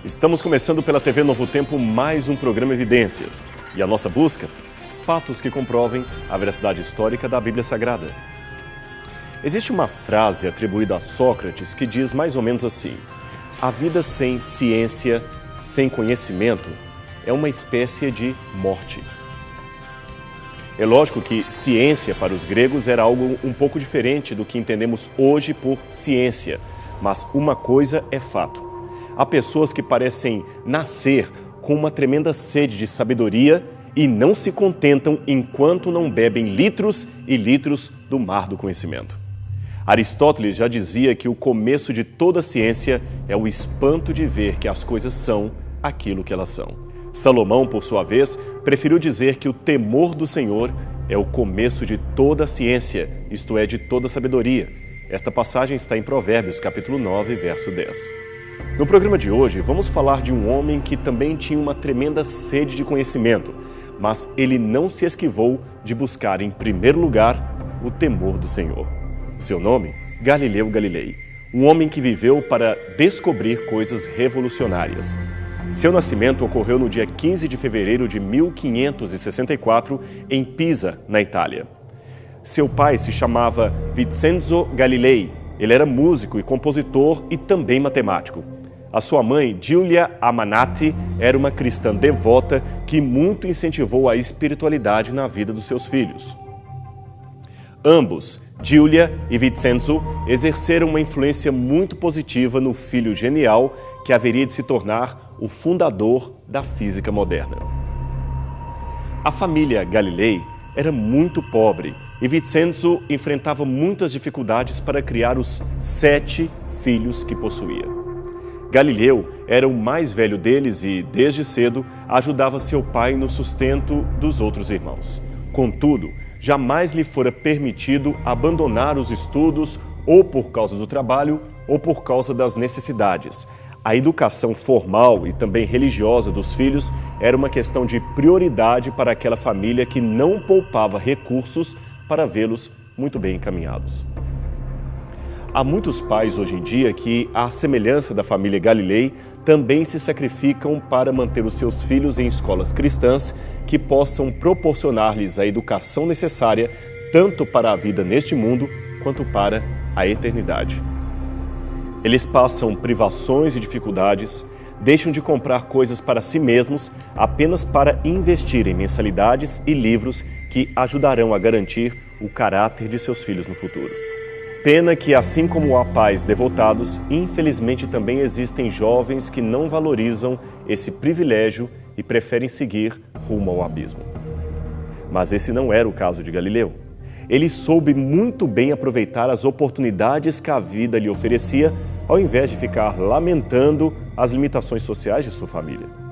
Estamos começando pela TV Novo Tempo mais um programa Evidências. E a nossa busca? Fatos que comprovem a veracidade histórica da Bíblia Sagrada. Existe uma frase atribuída a Sócrates que diz mais ou menos assim: a vida sem ciência, sem conhecimento, é uma espécie de morte. É lógico que ciência para os gregos era algo um pouco diferente do que entendemos hoje por ciência, mas uma coisa é fato. Há pessoas que parecem nascer com uma tremenda sede de sabedoria e não se contentam enquanto não bebem litros e litros do mar do conhecimento. Aristóteles já dizia que o começo de toda ciência é o espanto de ver que as coisas são aquilo que elas são. Salomão, por sua vez, preferiu dizer que o temor do Senhor é o começo de toda a ciência, isto é, de toda a sabedoria. Esta passagem está em Provérbios, capítulo 9, verso 10. No programa de hoje, vamos falar de um homem que também tinha uma tremenda sede de conhecimento, mas ele não se esquivou de buscar, em primeiro lugar, o temor do Senhor. Seu nome? Galileu Galilei, um homem que viveu para descobrir coisas revolucionárias. Seu nascimento ocorreu no dia 15 de fevereiro de 1564, em Pisa, na Itália. Seu pai se chamava Vincenzo Galilei. Ele era músico e compositor e também matemático. A sua mãe, Giulia Amanati, era uma cristã devota que muito incentivou a espiritualidade na vida dos seus filhos. Ambos, Giulia e Vincenzo, exerceram uma influência muito positiva no filho genial que haveria de se tornar o fundador da física moderna. A família Galilei era muito pobre e Vincenzo enfrentava muitas dificuldades para criar os 7 filhos que possuía. Galileu era o mais velho deles e, desde cedo, ajudava seu pai no sustento dos outros irmãos. Contudo, jamais lhe fora permitido abandonar os estudos ou por causa do trabalho ou por causa das necessidades. A educação formal e também religiosa dos filhos era uma questão de prioridade para aquela família que não poupava recursos para vê-los muito bem encaminhados. Há muitos pais hoje em dia que, à semelhança da família Galilei, também se sacrificam para manter os seus filhos em escolas cristãs que possam proporcionar-lhes a educação necessária tanto para a vida neste mundo quanto para a eternidade. Eles passam privações e dificuldades, deixam de comprar coisas para si mesmos apenas para investir em mensalidades e livros que ajudarão a garantir o caráter de seus filhos no futuro. Pena que, assim como há pais devotados, infelizmente também existem jovens que não valorizam esse privilégio e preferem seguir rumo ao abismo. Mas esse não era o caso de Galileu. Ele soube muito bem aproveitar as oportunidades que a vida lhe oferecia, ao invés de ficar lamentando as limitações sociais de sua família.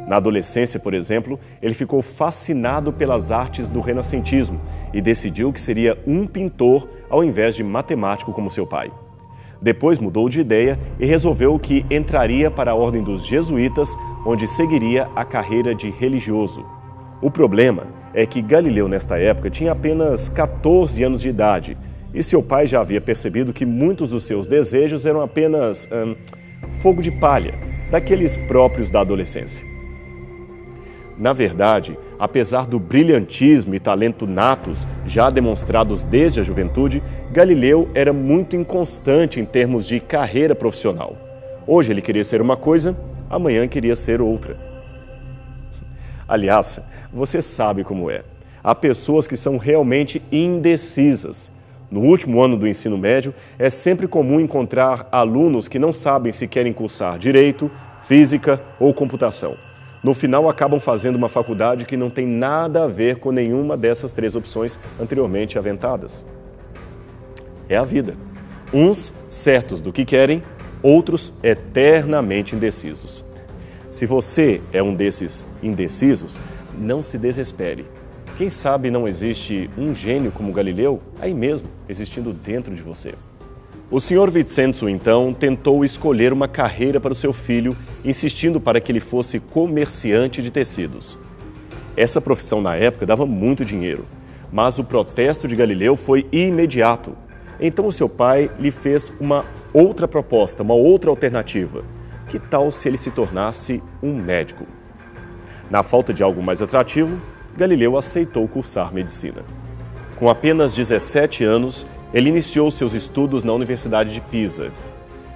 Na adolescência, por exemplo, ele ficou fascinado pelas artes do renascentismo e decidiu que seria um pintor ao invés de matemático como seu pai. Depois mudou de ideia e resolveu que entraria para a ordem dos jesuítas, onde seguiria a carreira de religioso. O problema é que Galileu, nesta época, tinha apenas 14 anos de idade e seu pai já havia percebido que muitos dos seus desejos eram apenas fogo de palha, daqueles próprios da adolescência. Na verdade, apesar do brilhantismo e talento natos já demonstrados desde a juventude, Galileu era muito inconstante em termos de carreira profissional. Hoje ele queria ser uma coisa, amanhã queria ser outra. Aliás, você sabe como é. Há pessoas que são realmente indecisas. No último ano do ensino médio, é sempre comum encontrar alunos que não sabem se querem cursar direito, física ou computação. No final, acabam fazendo uma faculdade que não tem nada a ver com nenhuma dessas 3 opções anteriormente aventadas. É a vida. Uns certos do que querem, outros eternamente indecisos. Se você é um desses indecisos, não se desespere. Quem sabe não existe um gênio como Galileu aí mesmo, existindo dentro de você. O Sr. Vincenzo, então, tentou escolher uma carreira para o seu filho, insistindo para que ele fosse comerciante de tecidos. Essa profissão, na época, dava muito dinheiro, mas o protesto de Galileu foi imediato. Então, o seu pai lhe fez uma outra proposta, uma outra alternativa, que tal se ele se tornasse um médico? Na falta de algo mais atrativo, Galileu aceitou cursar medicina. Com apenas 17 anos, ele iniciou seus estudos na Universidade de Pisa.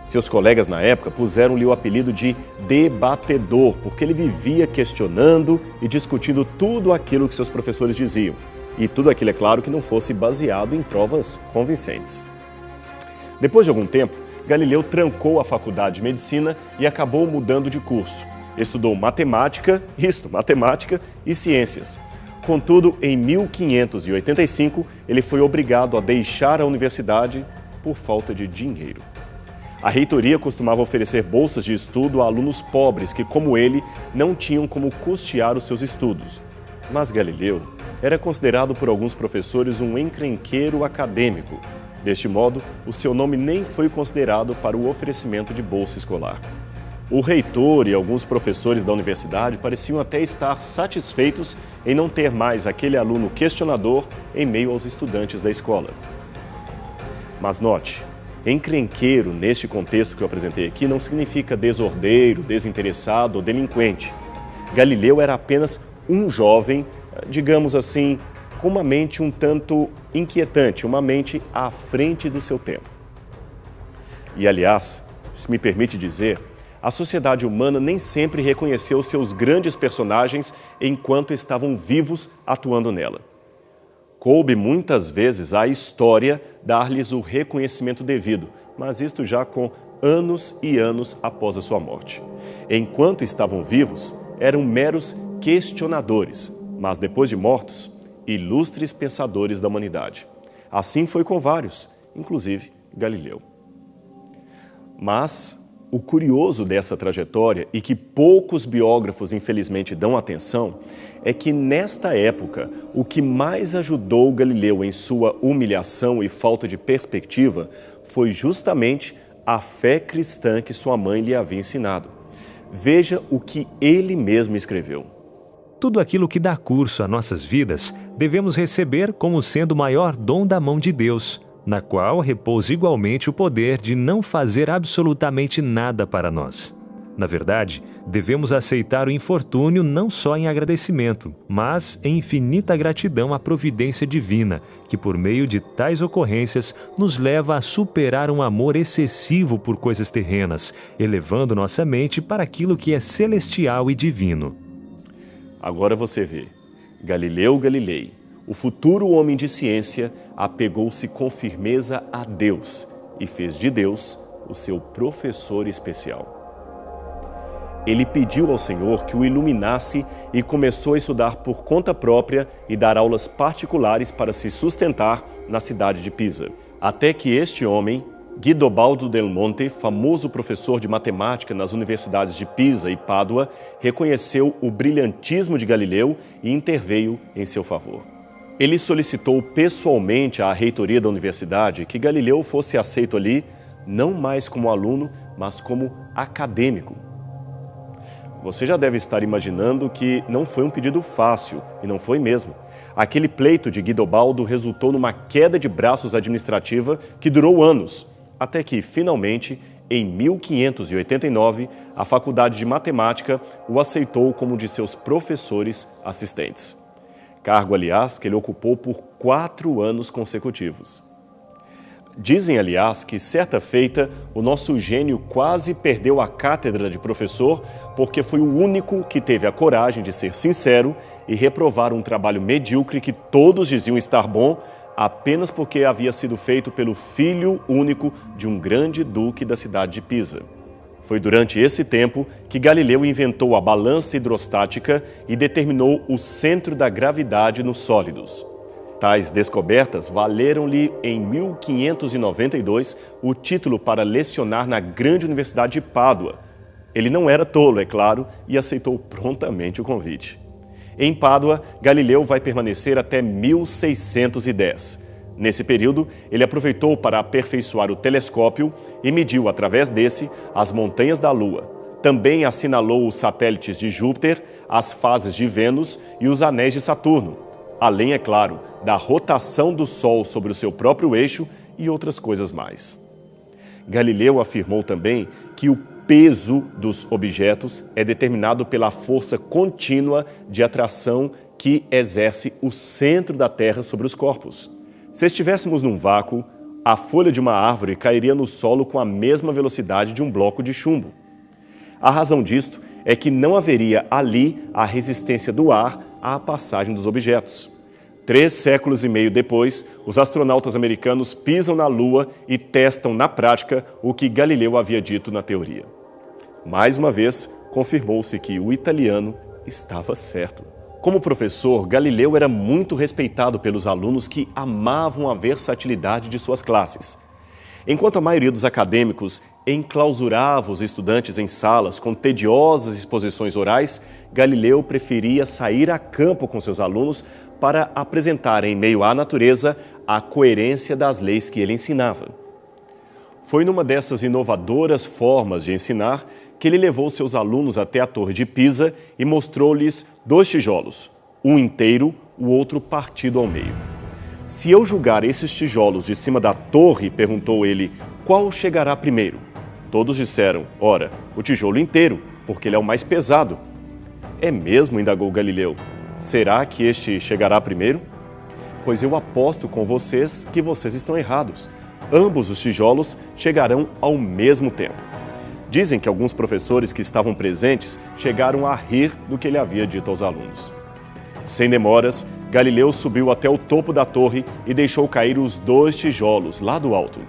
Seus colegas na época puseram-lhe o apelido de debatedor, porque ele vivia questionando e discutindo tudo aquilo que seus professores diziam. E tudo aquilo, é claro, que não fosse baseado em provas convincentes. Depois de algum tempo, Galileu trancou a faculdade de medicina e acabou mudando de curso. Estudou matemática e ciências. Contudo, em 1585, ele foi obrigado a deixar a universidade por falta de dinheiro. A reitoria costumava oferecer bolsas de estudo a alunos pobres que, como ele, não tinham como custear os seus estudos. Mas Galileu era considerado por alguns professores um encrenqueiro acadêmico. Deste modo, o seu nome nem foi considerado para o oferecimento de bolsa escolar. O reitor e alguns professores da universidade pareciam até estar satisfeitos em não ter mais aquele aluno questionador em meio aos estudantes da escola. Mas note, encrenqueiro neste contexto que eu apresentei aqui não significa desordeiro, desinteressado ou delinquente. Galileu era apenas um jovem, digamos assim, com uma mente um tanto inquietante, uma mente à frente do seu tempo. E aliás, se me permite dizer, a sociedade humana nem sempre reconheceu seus grandes personagens enquanto estavam vivos atuando nela. Coube muitas vezes à história dar-lhes o reconhecimento devido, mas isto já com anos e anos após a sua morte. Enquanto estavam vivos, eram meros questionadores, mas depois de mortos, ilustres pensadores da humanidade. Assim foi com vários, inclusive Galileu. Mas o curioso dessa trajetória, e que poucos biógrafos infelizmente dão atenção, é que nesta época o que mais ajudou Galileu em sua humilhação e falta de perspectiva foi justamente a fé cristã que sua mãe lhe havia ensinado. Veja o que ele mesmo escreveu. Tudo aquilo que dá curso a nossas vidas, devemos receber como sendo o maior dom da mão de Deus, na qual repousa igualmente o poder de não fazer absolutamente nada para nós. Na verdade, devemos aceitar o infortúnio não só em agradecimento, mas em infinita gratidão à providência divina, que por meio de tais ocorrências nos leva a superar um amor excessivo por coisas terrenas, elevando nossa mente para aquilo que é celestial e divino. Agora você vê, Galileu Galilei, o futuro homem de ciência, apegou-se com firmeza a Deus e fez de Deus o seu professor especial. Ele pediu ao Senhor que o iluminasse e começou a estudar por conta própria e dar aulas particulares para se sustentar na cidade de Pisa. Até que este homem, Guidobaldo del Monte, famoso professor de matemática nas universidades de Pisa e Pádua, reconheceu o brilhantismo de Galileu e interveio em seu favor. Ele solicitou pessoalmente à reitoria da universidade que Galileu fosse aceito ali, não mais como aluno, mas como acadêmico. Você já deve estar imaginando que não foi um pedido fácil, e não foi mesmo. Aquele pleito de Guidobaldo resultou numa queda de braços administrativa que durou anos, até que, finalmente, em 1589, a Faculdade de Matemática o aceitou como um de seus professores assistentes. Cargo, aliás, que ele ocupou por 4 anos consecutivos. Dizem, aliás, que certa feita o nosso gênio quase perdeu a cátedra de professor porque foi o único que teve a coragem de ser sincero e reprovar um trabalho medíocre que todos diziam estar bom apenas porque havia sido feito pelo filho único de um grande duque da cidade de Pisa. Foi durante esse tempo que Galileu inventou a balança hidrostática e determinou o centro da gravidade nos sólidos. Tais descobertas valeram-lhe, em 1592, o título para lecionar na grande Universidade de Pádua. Ele não era tolo, é claro, e aceitou prontamente o convite. Em Pádua, Galileu vai permanecer até 1610. Nesse período, ele aproveitou para aperfeiçoar o telescópio e mediu, através desse, as montanhas da Lua. Também assinalou os satélites de Júpiter, as fases de Vênus e os anéis de Saturno, além, é claro, da rotação do Sol sobre o seu próprio eixo e outras coisas mais. Galileu afirmou também que o peso dos objetos é determinado pela força contínua de atração que exerce o centro da Terra sobre os corpos. Se estivéssemos num vácuo, a folha de uma árvore cairia no solo com a mesma velocidade de um bloco de chumbo. A razão disto é que não haveria ali a resistência do ar à passagem dos objetos. 3 séculos e meio depois, os astronautas americanos pisam na Lua e testam na prática o que Galileu havia dito na teoria. Mais uma vez, confirmou-se que o italiano estava certo. Como professor, Galileu era muito respeitado pelos alunos que amavam a versatilidade de suas classes. Enquanto a maioria dos acadêmicos enclausurava os estudantes em salas com tediosas exposições orais, Galileu preferia sair a campo com seus alunos para apresentar em meio à natureza a coerência das leis que ele ensinava. Foi numa dessas inovadoras formas de ensinar que ele levou seus alunos até a Torre de Pisa e mostrou-lhes 2 tijolos, um inteiro, o outro partido ao meio. Se eu julgar esses tijolos de cima da torre, perguntou ele, qual chegará primeiro? Todos disseram, ora, o tijolo inteiro, porque ele é o mais pesado. É mesmo, indagou Galileu. Será que este chegará primeiro? Pois eu aposto com vocês que vocês estão errados. Ambos os tijolos chegarão ao mesmo tempo. Dizem que alguns professores que estavam presentes chegaram a rir do que ele havia dito aos alunos. Sem demoras, Galileu subiu até o topo da torre e deixou cair os 2 tijolos lá do alto.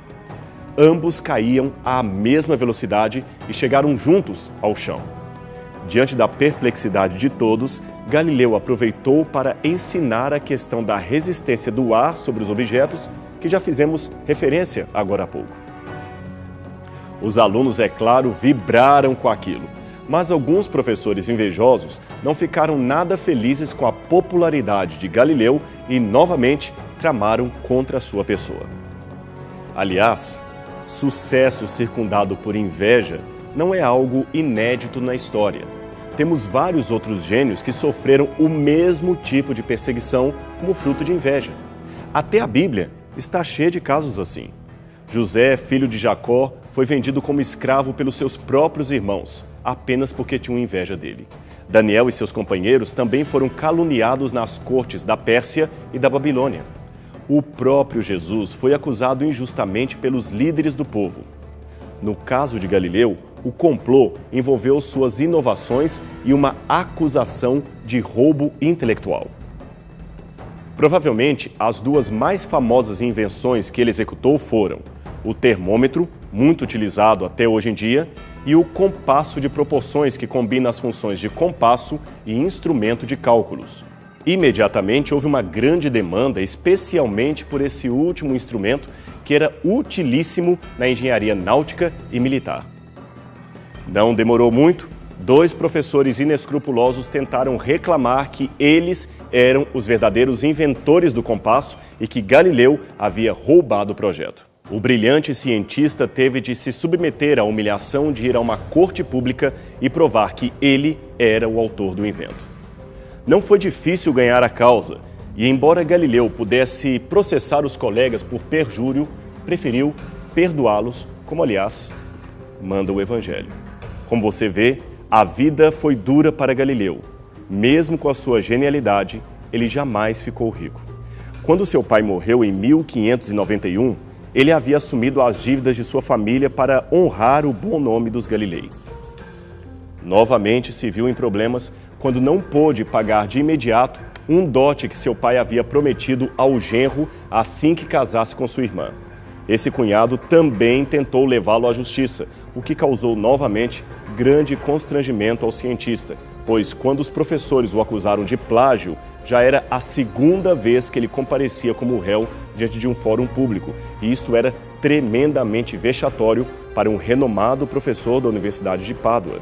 Ambos caíam à mesma velocidade e chegaram juntos ao chão. Diante da perplexidade de todos, Galileu aproveitou para ensinar a questão da resistência do ar sobre os objetos, que já fizemos referência agora há pouco. Os alunos, é claro, vibraram com aquilo, mas alguns professores invejosos não ficaram nada felizes com a popularidade de Galileu e, novamente, tramaram contra a sua pessoa. Aliás, sucesso circundado por inveja não é algo inédito na história. Temos vários outros gênios que sofreram o mesmo tipo de perseguição como fruto de inveja. Até a Bíblia está cheia de casos assim. José, filho de Jacó, foi vendido como escravo pelos seus próprios irmãos, apenas porque tinham inveja dele. Daniel e seus companheiros também foram caluniados nas cortes da Pérsia e da Babilônia. O próprio Jesus foi acusado injustamente pelos líderes do povo. No caso de Galileu, o complô envolveu suas inovações e uma acusação de roubo intelectual. Provavelmente, as 2 mais famosas invenções que ele executou foram o termômetro, muito utilizado até hoje em dia, e o compasso de proporções, que combina as funções de compasso e instrumento de cálculos. Imediatamente houve uma grande demanda, especialmente por esse último instrumento, que era utilíssimo na engenharia náutica e militar. Não demorou muito, 2 professores inescrupulosos tentaram reclamar que eles eram os verdadeiros inventores do compasso e que Galileu havia roubado o projeto. O brilhante cientista teve de se submeter à humilhação de ir a uma corte pública e provar que ele era o autor do invento. Não foi difícil ganhar a causa, e embora Galileu pudesse processar os colegas por perjúrio, preferiu perdoá-los, como aliás manda o Evangelho. Como você vê, a vida foi dura para Galileu. Mesmo com a sua genialidade, ele jamais ficou rico. Quando seu pai morreu em 1591, ele havia assumido as dívidas de sua família para honrar o bom nome dos Galilei. Novamente se viu em problemas quando não pôde pagar de imediato um dote que seu pai havia prometido ao genro assim que casasse com sua irmã. Esse cunhado também tentou levá-lo à justiça, o que causou novamente grande constrangimento ao cientista, pois quando os professores o acusaram de plágio, já era a 2ª vez que ele comparecia como réu diante de um fórum público, e isto era tremendamente vexatório para um renomado professor da Universidade de Pádua.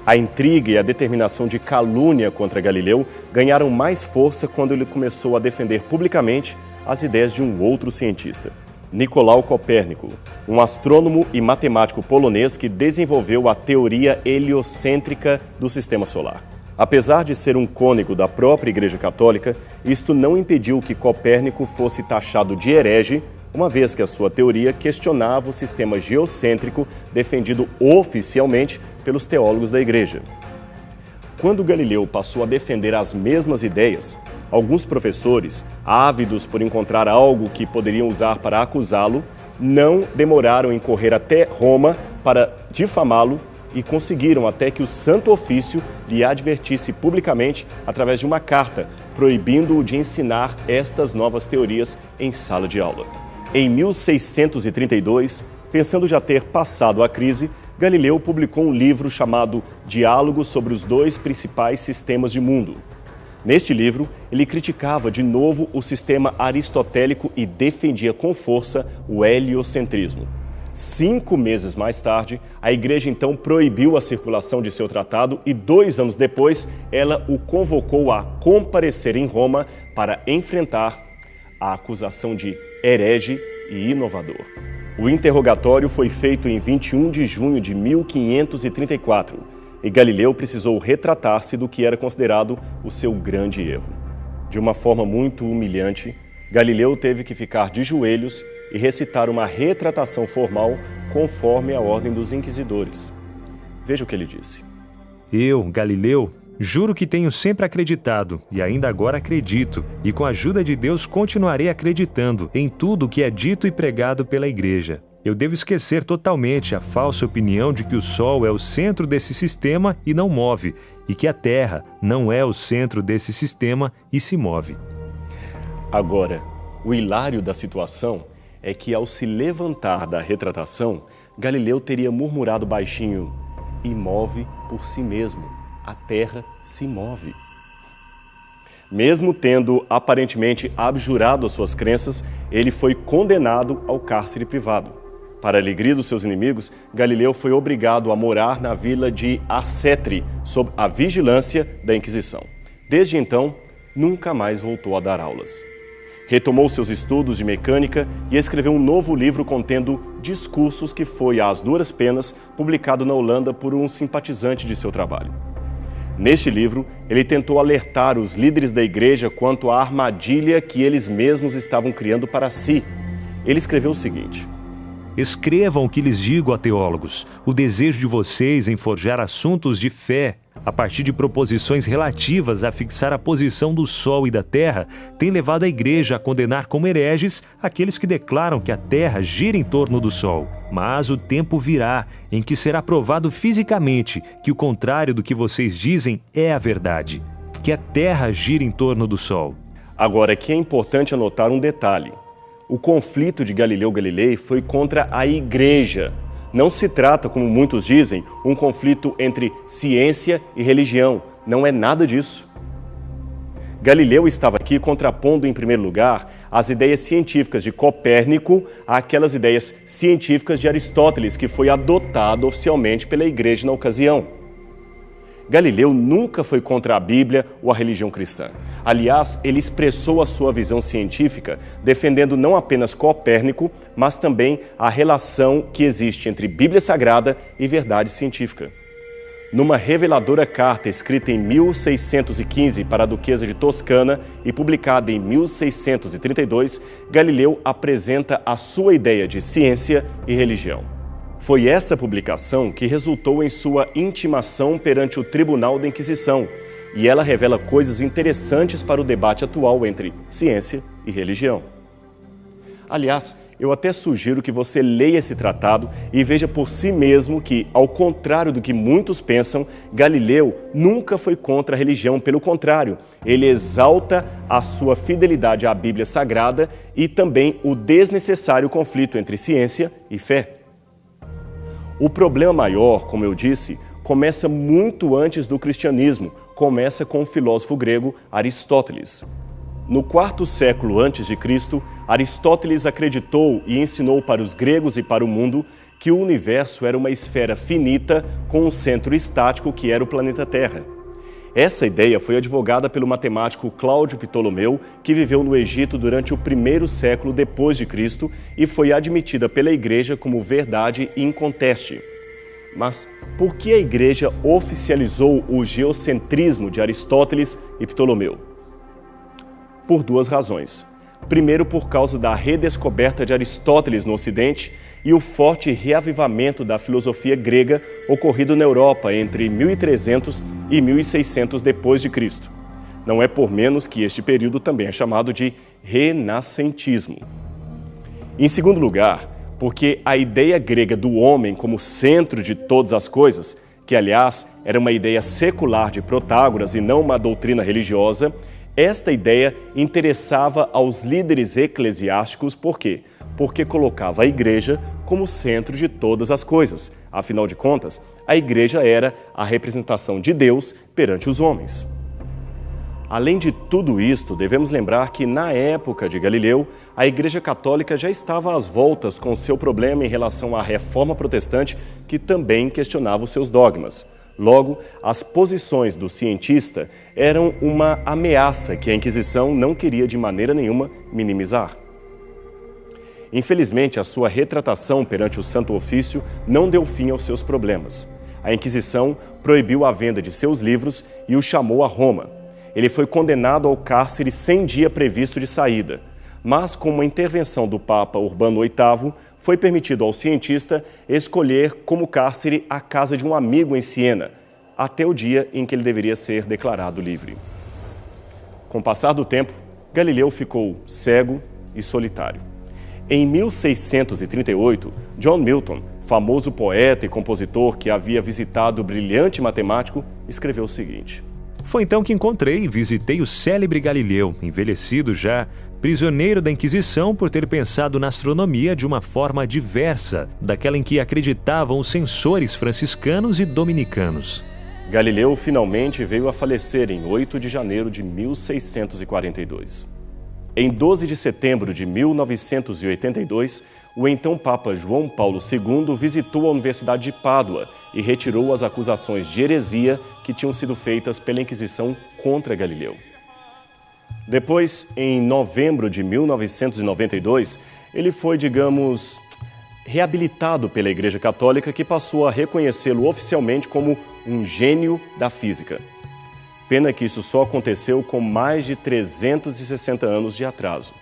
A intriga e a determinação de calúnia contra Galileu ganharam mais força quando ele começou a defender publicamente as ideias de um outro cientista, Nicolau Copérnico, um astrônomo e matemático polonês que desenvolveu a teoria heliocêntrica do sistema solar. Apesar de ser um cônego da própria Igreja Católica, isto não impediu que Copérnico fosse taxado de herege uma vez que a sua teoria questionava o sistema geocêntrico defendido oficialmente pelos teólogos da Igreja. Quando Galileu passou a defender as mesmas ideias, alguns professores, ávidos por encontrar algo que poderiam usar para acusá-lo, não demoraram em correr até Roma para difamá-lo e conseguiram até que o Santo Ofício lhe advertisse publicamente através de uma carta, proibindo-o de ensinar estas novas teorias em sala de aula. Em 1632, pensando já ter passado a crise, Galileu publicou um livro chamado Diálogos sobre os dois principais sistemas de mundo. Neste livro, ele criticava de novo o sistema aristotélico e defendia com força o heliocentrismo. 5 meses mais tarde, a Igreja então proibiu a circulação de seu tratado e 2 anos depois, ela o convocou a comparecer em Roma para enfrentar a acusação de herege e inovador. O interrogatório foi feito em 21 de junho de 1534 e Galileu precisou retratar-se do que era considerado o seu grande erro. De uma forma muito humilhante, Galileu teve que ficar de joelhos e recitar uma retratação formal conforme a ordem dos inquisidores. Veja o que ele disse. Eu, Galileu, juro que tenho sempre acreditado, e ainda agora acredito, e com a ajuda de Deus continuarei acreditando em tudo o que é dito e pregado pela Igreja. Eu devo esquecer totalmente a falsa opinião de que o Sol é o centro desse sistema e não move, e que a Terra não é o centro desse sistema e se move. Agora, o hilário da situação é que, ao se levantar da retratação, Galileu teria murmurado baixinho: "E move por si mesmo, a Terra se move." Mesmo tendo aparentemente abjurado as suas crenças, ele foi condenado ao cárcere privado. Para a alegria dos seus inimigos, Galileu foi obrigado a morar na vila de Arcetri, sob a vigilância da Inquisição. Desde então, nunca mais voltou a dar aulas. Retomou seus estudos de mecânica e escreveu um novo livro contendo discursos que foi, às duras penas, publicado na Holanda por um simpatizante de seu trabalho. Neste livro, ele tentou alertar os líderes da Igreja quanto à armadilha que eles mesmos estavam criando para si. Ele escreveu o seguinte: Escrevam o que lhes digo a teólogos. O desejo de vocês em forjar assuntos de fé, a partir de proposições relativas a fixar a posição do Sol e da Terra, tem levado a Igreja a condenar como hereges aqueles que declaram que a Terra gira em torno do Sol. Mas o tempo virá em que será provado fisicamente que o contrário do que vocês dizem é a verdade, que a Terra gira em torno do Sol. Agora, aqui é importante anotar um detalhe. O conflito de Galileu Galilei foi contra a Igreja. Não se trata, como muitos dizem, um conflito entre ciência e religião. Não é nada disso. Galileu estava aqui contrapondo, em primeiro lugar, as ideias científicas de Copérnico àquelas ideias científicas de Aristóteles, que foi adotado oficialmente pela Igreja na ocasião. Galileu nunca foi contra a Bíblia ou a religião cristã. Aliás, ele expressou a sua visão científica, defendendo não apenas Copérnico, mas também a relação que existe entre Bíblia Sagrada e verdade científica. Numa reveladora carta escrita em 1615 para a Duquesa de Toscana e publicada em 1632, Galileu apresenta a sua ideia de ciência e religião. Foi essa publicação que resultou em sua intimação perante o Tribunal da Inquisição, e ela revela coisas interessantes para o debate atual entre ciência e religião. Aliás, eu até sugiro que você leia esse tratado e veja por si mesmo que, ao contrário do que muitos pensam, Galileu nunca foi contra a religião. Pelo contrário, ele exalta a sua fidelidade à Bíblia Sagrada e também o desnecessário conflito entre ciência e fé. O problema maior, como eu disse, começa muito antes do cristianismo, começa com o filósofo grego Aristóteles. No 4º século a.C., Aristóteles acreditou e ensinou para os gregos e para o mundo que o universo era uma esfera finita com um centro estático que era o planeta Terra. Essa ideia foi advogada pelo matemático Cláudio Ptolomeu, que viveu no Egito durante o 1º século depois de Cristo e foi admitida pela Igreja como verdade inconteste. Mas por que a Igreja oficializou o geocentrismo de Aristóteles e Ptolomeu? Por 2 razões. Primeiro, por causa da redescoberta de Aristóteles no Ocidente e o forte reavivamento da filosofia grega ocorrido na Europa entre 1300 e 1600 d.C. Não é por menos que este período também é chamado de renascentismo. Em segundo lugar, porque a ideia grega do homem como centro de todas as coisas, que aliás era uma ideia secular de Protágoras e não uma doutrina religiosa, esta ideia interessava aos líderes eclesiásticos por quê? Porque colocava a igreja como centro de todas as coisas. Afinal de contas, a igreja era a representação de Deus perante os homens. Além de tudo isto, devemos lembrar que na época de Galileu, a Igreja Católica já estava às voltas com seu problema em relação à Reforma Protestante, que também questionava os seus dogmas. Logo, as posições do cientista eram uma ameaça que a Inquisição não queria de maneira nenhuma minimizar. Infelizmente, a sua retratação perante o Santo Ofício não deu fim aos seus problemas. A Inquisição proibiu a venda de seus livros e o chamou a Roma. Ele foi condenado ao cárcere sem dia previsto de saída, mas com uma intervenção do Papa Urbano VIII, foi permitido ao cientista escolher como cárcere a casa de um amigo em Siena, até o dia em que ele deveria ser declarado livre. Com o passar do tempo, Galileu ficou cego e solitário. Em 1638, John Milton, famoso poeta e compositor que havia visitado o brilhante matemático, escreveu o seguinte: Foi então que encontrei e visitei o célebre Galileu, envelhecido já, prisioneiro da Inquisição por ter pensado na astronomia de uma forma diversa daquela em que acreditavam os censores franciscanos e dominicanos. Galileu finalmente veio a falecer em 8 de janeiro de 1642. Em 12 de setembro de 1982, o então Papa João Paulo II visitou a Universidade de Pádua e retirou as acusações de heresia que tinham sido feitas pela Inquisição contra Galileu. Depois, em novembro de 1992, ele foi, digamos, reabilitado pela Igreja Católica, que passou a reconhecê-lo oficialmente como um gênio da física. Pena que isso só aconteceu com mais de 360 anos de atraso.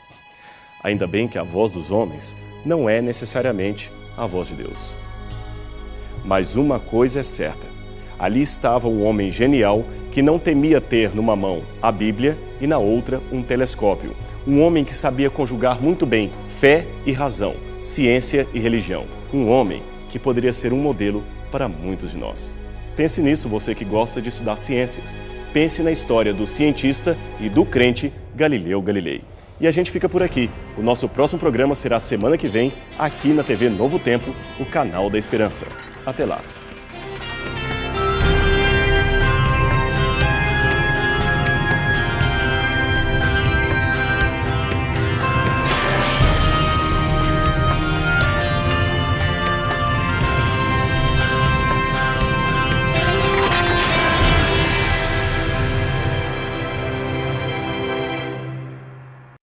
Ainda bem que a voz dos homens não é necessariamente a voz de Deus. Mas uma coisa é certa: ali estava um homem genial que não temia ter numa mão a Bíblia e na outra um telescópio. Um homem que sabia conjugar muito bem fé e razão, ciência e religião. Um homem que poderia ser um modelo para muitos de nós. Pense nisso, você que gosta de estudar ciências. Pense na história do cientista e do crente Galileu Galilei. E a gente fica por aqui. O nosso próximo programa será semana que vem, aqui na TV Novo Tempo, o canal da Esperança. Até lá!